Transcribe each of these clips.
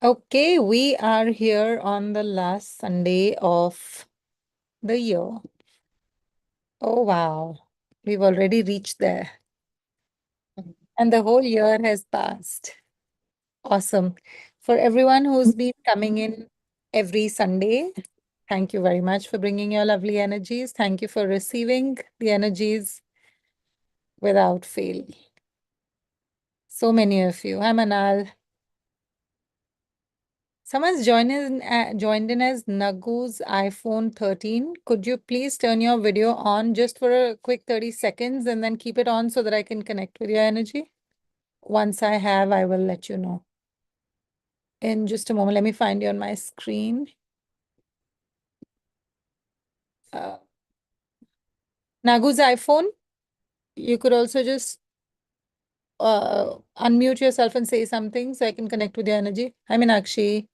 Okay, we are here on the last Sunday of the year. Oh, wow. We've already reached there, and the whole year has passed. Awesome. For everyone who's been coming in every Sunday, thank you very much for bringing your lovely energies. Thank you for receiving the energies without fail. So many of you. Hi, Manal. Someone's joined in as Nagu's iPhone 13. Could you please turn your video on just for a quick 30 seconds and then keep it on so that I can connect with your energy? Once I have, I will let you know. In just a moment, let me find you on my screen. Uh, Nagu's iPhone, you could also just unmute yourself and say something so I can connect with your energy. Hi, Meenakshi.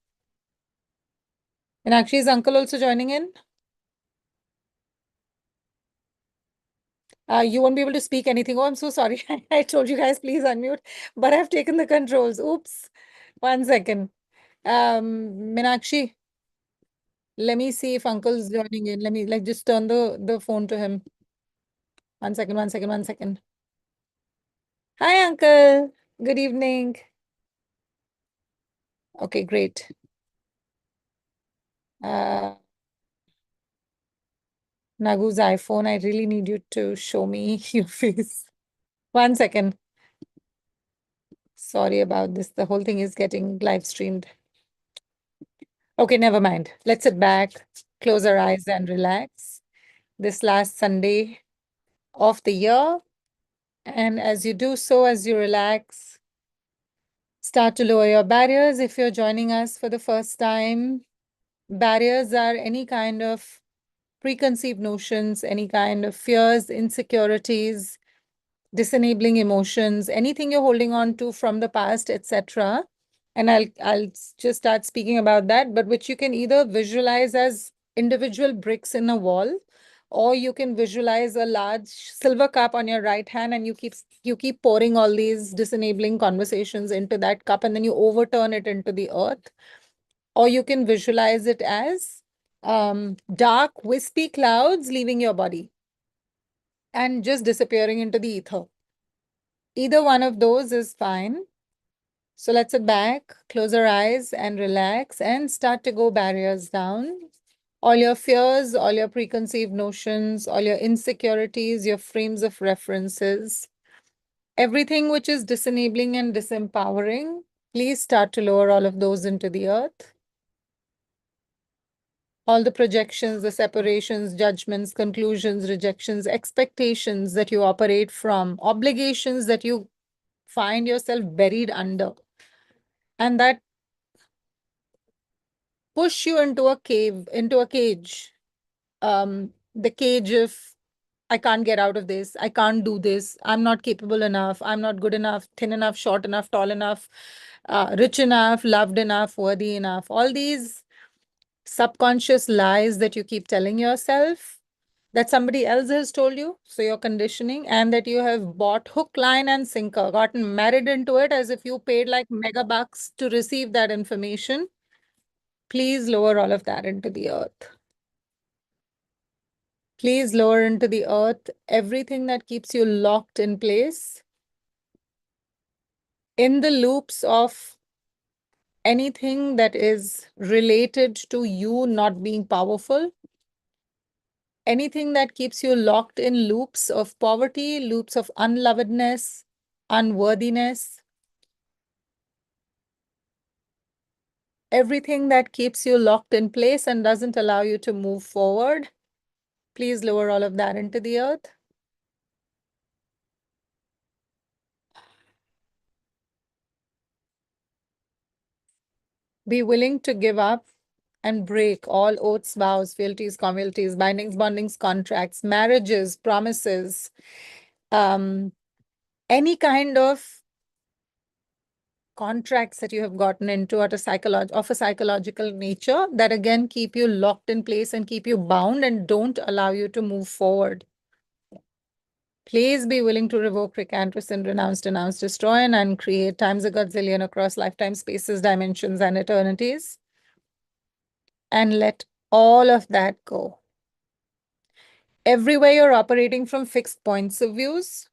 Meenakshi's uncle also joining in? You won't be able to speak anything. Oh, I'm so sorry. I told you guys, please unmute, but I've taken the controls. Oops. 1 second. Meenakshi, let me see if uncle's joining in. Let me just turn the phone to him. 1 second, 1 second, 1 second. Hi, uncle. Good evening. Okay, great. Uh, Nagu's iPhone, I really need you to show me your face. 1 second. Sorry about this. The whole thing is getting live streamed. Okay, never mind. Let's sit back, close our eyes, and relax. This last Sunday of the year. And as you do so, as you relax, start to lower your barriers. If you're joining us for the first time, barriers are any kind of preconceived notions, any kind of fears, insecurities, disenabling emotions, anything you're holding on to from the past, etc. And I'll just start speaking about that, but which you can either visualize as individual bricks in a wall, or you can visualize a large silver cup on your right hand, and you keep pouring all these disenabling conversations into that cup, and then you overturn it into the earth. Or you can visualize it as dark, wispy clouds leaving your body and just disappearing into the ether. Either one of those is fine. So let's sit back, close our eyes and relax and start to go barriers down. All your fears, all your preconceived notions, all your insecurities, your frames of references, everything which is disenabling and disempowering, please start to lower all of those into the earth. All the projections, the separations, judgments, conclusions, rejections, expectations that you operate from, obligations that you find yourself buried under, and that push you into a cave, into a cage. The cage of, I can't get out of this, I can't do this, I'm not capable enough, I'm not good enough, thin enough, short enough, tall enough, rich enough, loved enough, worthy enough. All these subconscious lies that you keep telling yourself, that somebody else has told you, so you're conditioning, and that you have bought hook, line, and sinker, gotten married into it as if you paid like mega bucks to receive that information. Please lower all of that into the earth. Please lower into the earth everything that keeps you locked in place in the loops of anything that is related to you not being powerful, anything that keeps you locked in loops of poverty, loops of unlovedness, unworthiness, everything that keeps you locked in place and doesn't allow you to move forward. Please lower all of that into the earth. Be willing to give up and break all oaths, vows, fealties, communities, bindings, bondings, contracts, marriages, promises, any kind of contracts that you have gotten into at of a psychological nature that again keep you locked in place and keep you bound and don't allow you to move forward. Please be willing to revoke, recant, rescind, renounce, denounce, destroy, and uncreate times a godzillion across lifetime, spaces, dimensions, and eternities. And let all of that go. Everywhere you're operating from fixed points of views,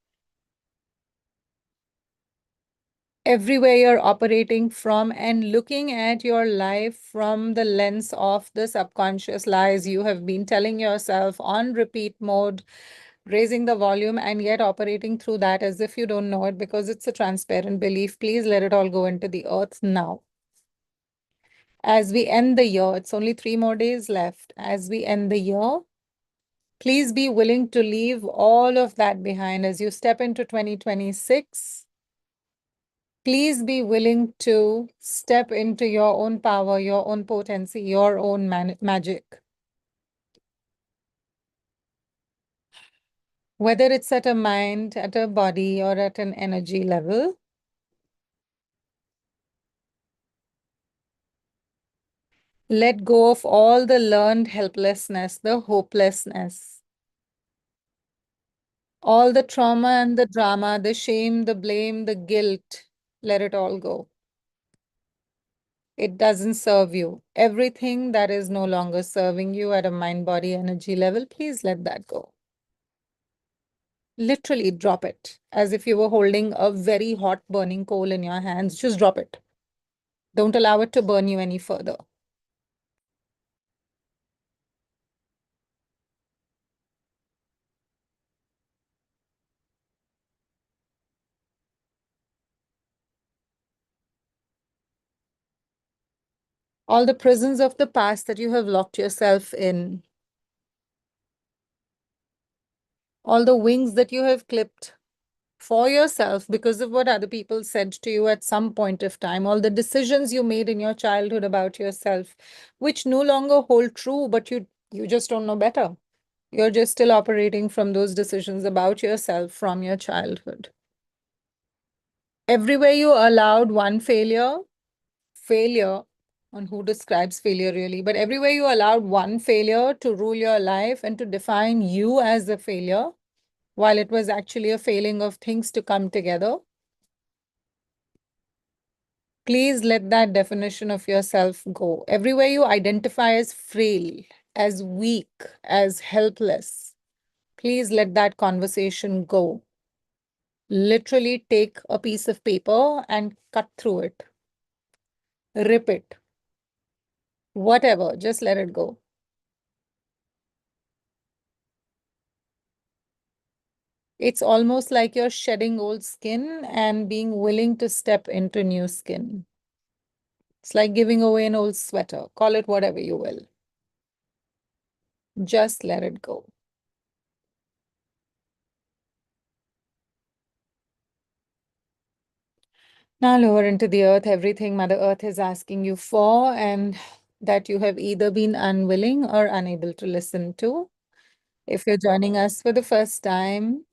everywhere you're operating from and looking at your life from the lens of the subconscious lies you have been telling yourself on repeat mode, raising the volume and yet operating through that as if you don't know it because it's a transparent belief. Please let it all go into the earth now. As we end the year, it's only 3 more days left. As we end the year, please be willing to leave all of that behind as you step into 2026. Please be willing to step into your own power, your own potency, your own magic. Whether it's at a mind, at a body, or at an energy level, let go of all the learned helplessness, the hopelessness, all the trauma and the drama, the shame, the blame, the guilt. Let it all go. It doesn't serve you. Everything that is no longer serving you at a mind, body, energy level, please let that go. Literally drop it as if you were holding a very hot burning coal in your hands. Just drop it. Don't allow it to burn you any further. All the prisons of the past that you have locked yourself in, all the wings that you have clipped for yourself because of what other people said to you at some point of time, all the decisions you made in your childhood about yourself, which no longer hold true, but you just don't know better. You're just still operating from those decisions about yourself from your childhood. Everywhere you allowed one failure on who describes failure really, but everywhere you allowed one failure to rule your life and to define you as a failure, while it was actually a failing of things to come together, please let that definition of yourself go. Everywhere you identify as frail, as weak, as helpless, please let that conversation go. Literally take a piece of paper and cut through it, rip it, whatever, just let it go. It's almost like you're shedding old skin and being willing to step into new skin. It's like giving away an old sweater. Call it whatever you will. Just let it go. Now lower into the earth everything Mother Earth is asking you for and that you have either been unwilling or unable to listen to. If you're joining us for the first time,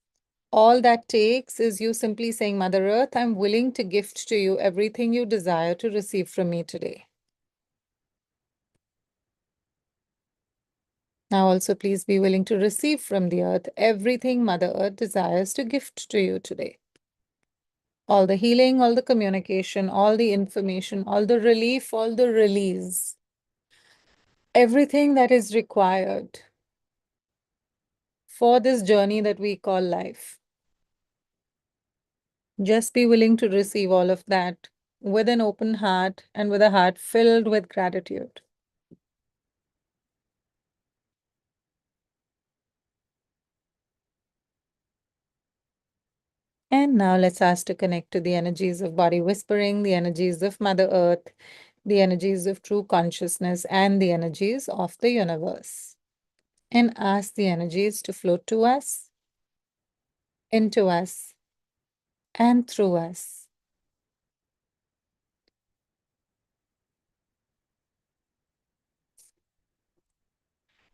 all that takes is you simply saying, Mother Earth, I'm willing to gift to you everything you desire to receive from me today. Now also please be willing to receive from the earth everything Mother Earth desires to gift to you today. All the healing, all the communication, all the information, all the relief, all the release, everything that is required for this journey that we call life. Just be willing to receive all of that with an open heart and with a heart filled with gratitude. And now let's ask to connect to the energies of body whispering, the energies of Mother Earth, the energies of true consciousness, and the energies of the universe. And ask the energies to flow to us, into us, and through us.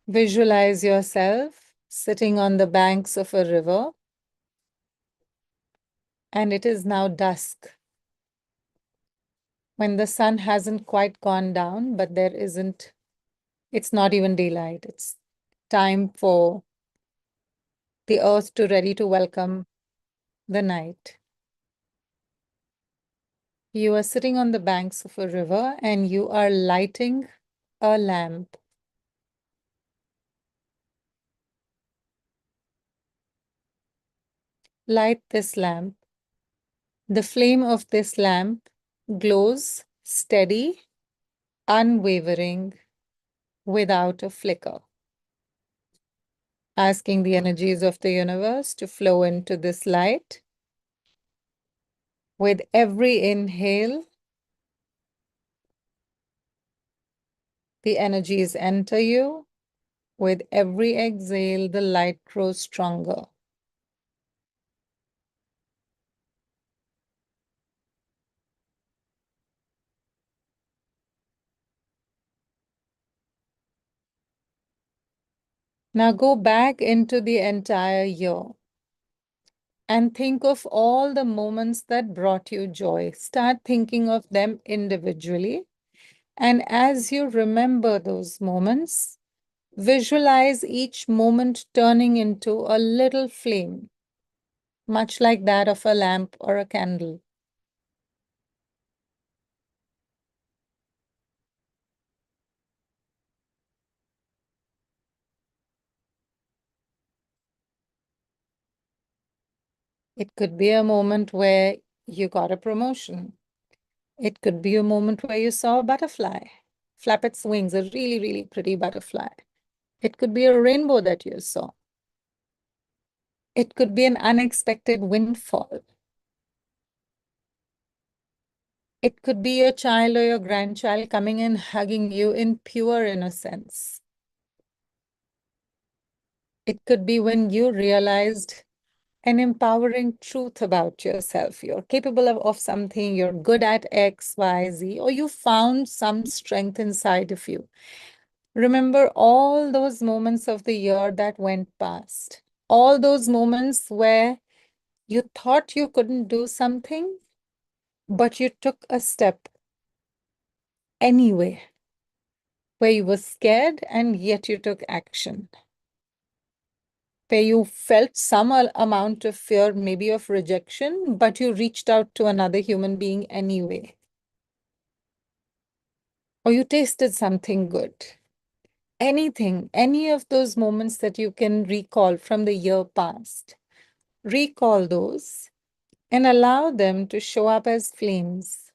Visualize yourself sitting on the banks of a river, and it is now dusk. When the sun hasn't quite gone down, but it's not even daylight. It's time for the earth to ready to welcome the night. You are sitting on the banks of a river and you are lighting a lamp. Light this lamp. The flame of this lamp glows steady, unwavering, without a flicker. Asking the energies of the universe to flow into this light. With every inhale, the energies enter you. With every exhale, the light grows stronger. Now go back into the entire year and think of all the moments that brought you joy. Start thinking of them individually. And as you remember those moments, visualize each moment turning into a little flame, much like that of a lamp or a candle. It could be a moment where you got a promotion. It could be a moment where you saw a butterfly flap its wings, a really, really pretty butterfly. It could be a rainbow that you saw. It could be an unexpected windfall. It could be your child or your grandchild coming and hugging you in pure innocence. It could be when you realized an empowering truth about yourself. You're capable of something, you're good at X, Y, Z, or you found some strength inside of you. Remember all those moments of the year that went past, all those moments where you thought you couldn't do something, but you took a step anyway, where you were scared and yet you took action, where you felt some amount of fear, maybe of rejection, but you reached out to another human being anyway. Or you tasted something good. Anything, any of those moments that you can recall from the year past, recall those and allow them to show up as flames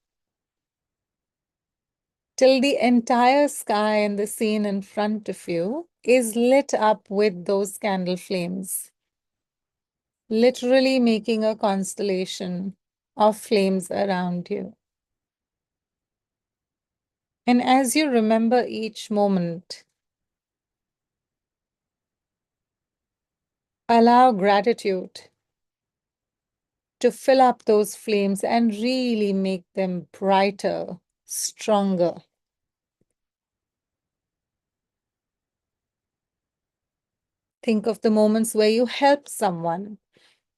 till the entire sky and the scene in front of you is lit up with those candle flames, literally making a constellation of flames around you. And as you remember each moment, allow gratitude to fill up those flames and really make them brighter, stronger. Think of the moments where you helped someone,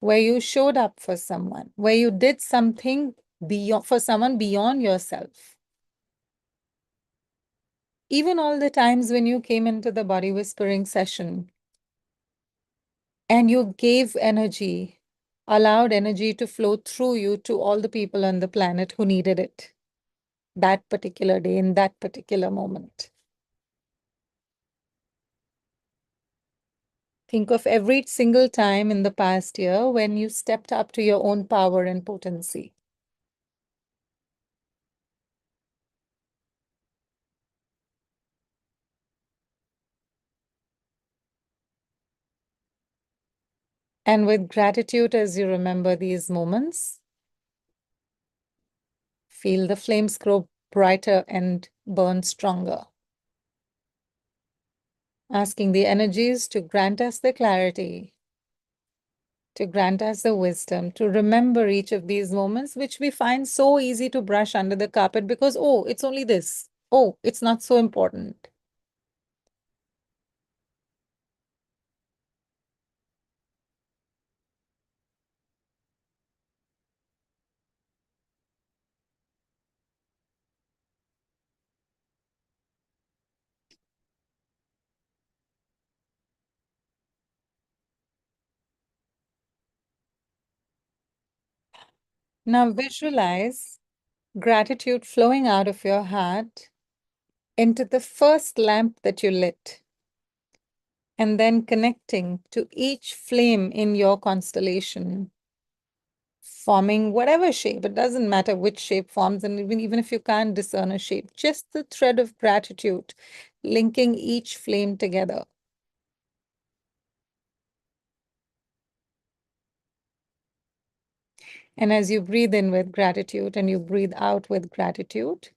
where you showed up for someone, where you did something beyond for someone beyond yourself. Even all the times when you came into the body whispering session and you gave energy, allowed energy to flow through you to all the people on the planet who needed it that particular day, in that particular moment. Think of every single time in the past year when you stepped up to your own power and potency. And with gratitude as you remember these moments, feel the flames grow brighter and burn stronger. Asking the energies to grant us the clarity, to grant us the wisdom, to remember each of these moments, which we find so easy to brush under the carpet because, oh, it's only this. Oh, it's not so important. Now visualize gratitude flowing out of your heart into the first lamp that you lit, and then connecting to each flame in your constellation, forming whatever shape. It doesn't matter which shape forms, and even if you can't discern a shape, just the thread of gratitude linking each flame together. And as you breathe in with gratitude and you breathe out with gratitude,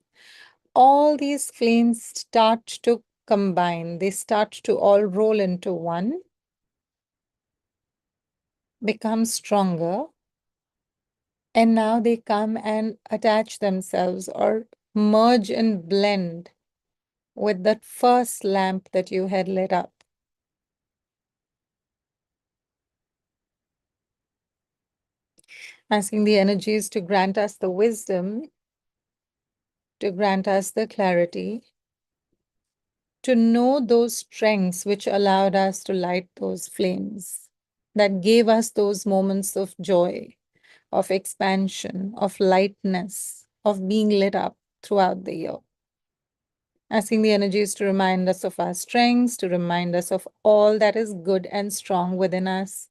all these flames start to combine. They start to all roll into one, become stronger, and now they come and attach themselves or merge and blend with that first lamp that you had lit up. Asking the energies to grant us the wisdom, to grant us the clarity, to know those strengths which allowed us to light those flames, that gave us those moments of joy, of expansion, of lightness, of being lit up throughout the year. Asking the energies to remind us of our strengths, to remind us of all that is good and strong within us,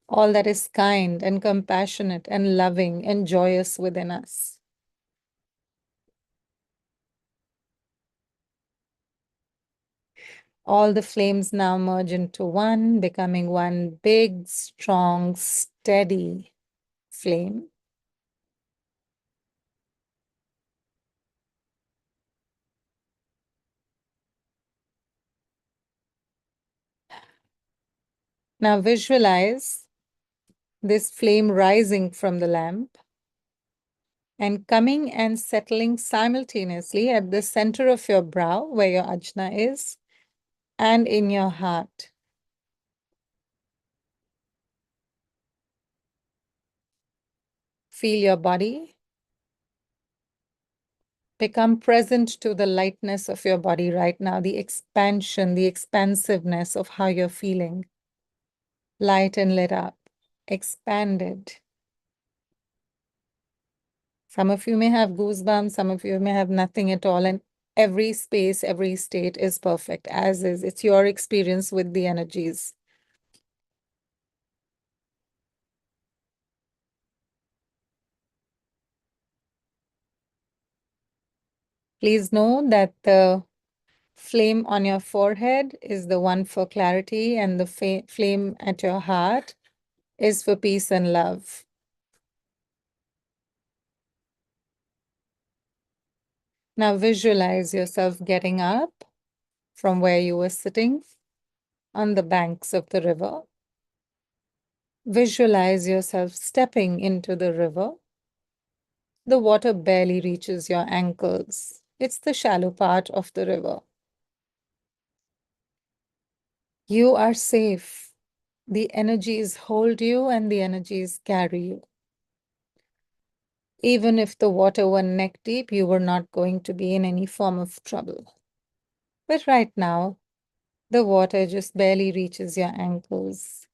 all that is kind and compassionate and loving and joyous within us. All the flames now merge into one, becoming one big, strong, steady flame. Now visualize this flame rising from the lamp and coming and settling simultaneously at the center of your brow, where your ajna is, and in your heart. Feel your body. Become present to the lightness of your body right now, the expansion, the expansiveness of how you're feeling. Light and lit up, expanded. Some of you may have goosebumps, some of you may have nothing at all, and every space, every state is perfect, as is. It's your experience with the energies. Please know that the flame on your forehead is the one for clarity, and the flame at your heart is for peace and love. Now visualize yourself getting up from where you were sitting on the banks of the river. Visualize yourself stepping into the river. The water barely reaches your ankles. It's the shallow part of the river. You are safe. The energies hold you and the energies carry you. Even if the water were neck deep, you were not going to be in any form of trouble. But right now, the water just barely reaches your ankles.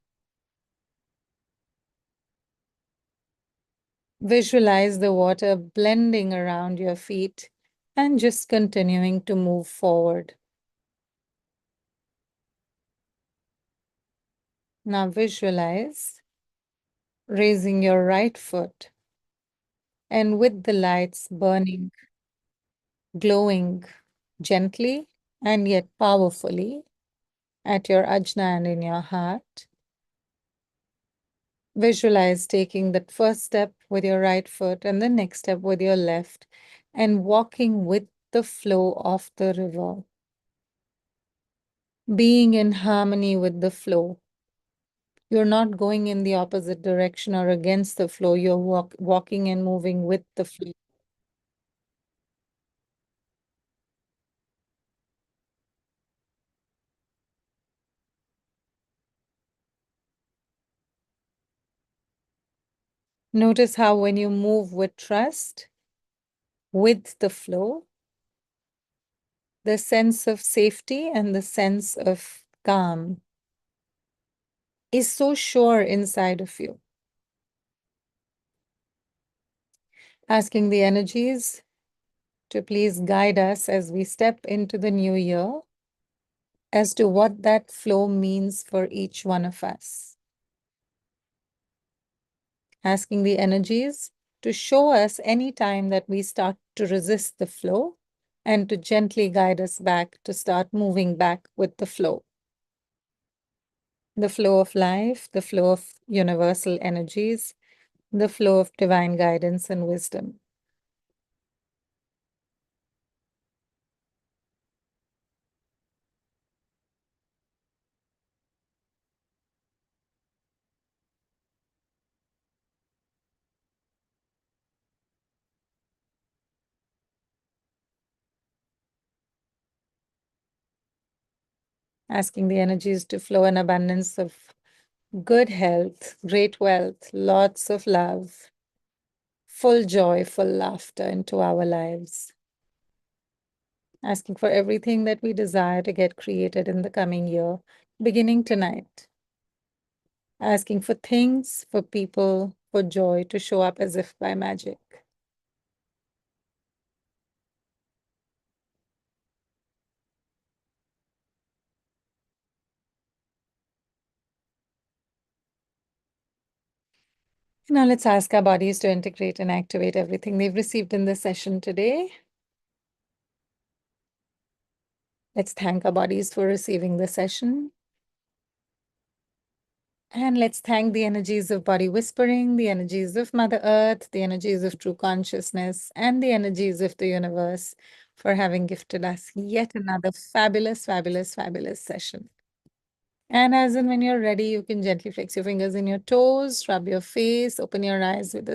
Visualize the water blending around your feet and just continuing to move forward. Now visualize raising your right foot and with the lights burning, glowing gently and yet powerfully at your ajna and in your heart. Visualize taking that first step with your right foot and the next step with your left and walking with the flow of the river, being in harmony with the flow. You're not going in the opposite direction or against the flow. You're walking and moving with the flow. Notice how when you move with trust, with the flow, the sense of safety and the sense of calm is so sure inside of you. Asking the energies to please guide us as we step into the new year as to what that flow means for each one of us. Asking the energies to show us any time that we start to resist the flow and to gently guide us back to start moving back with the flow. The flow of life, the flow of universal energies, the flow of divine guidance and wisdom. Asking the energies to flow in abundance of good health, great wealth, lots of love, full joy, full laughter into our lives. Asking for everything that we desire to get created in the coming year, beginning tonight. Asking for things, for people, for joy to show up as if by magic. Now let's ask our bodies to integrate and activate everything they've received in this session today. Let's thank our bodies for receiving the session. And let's thank the energies of body whispering, the energies of Mother Earth, the energies of true consciousness, and the energies of the universe for having gifted us yet another fabulous, fabulous, fabulous session. And as and when you're ready, you can gently flex your fingers in your toes, rub your face, open your eyes with a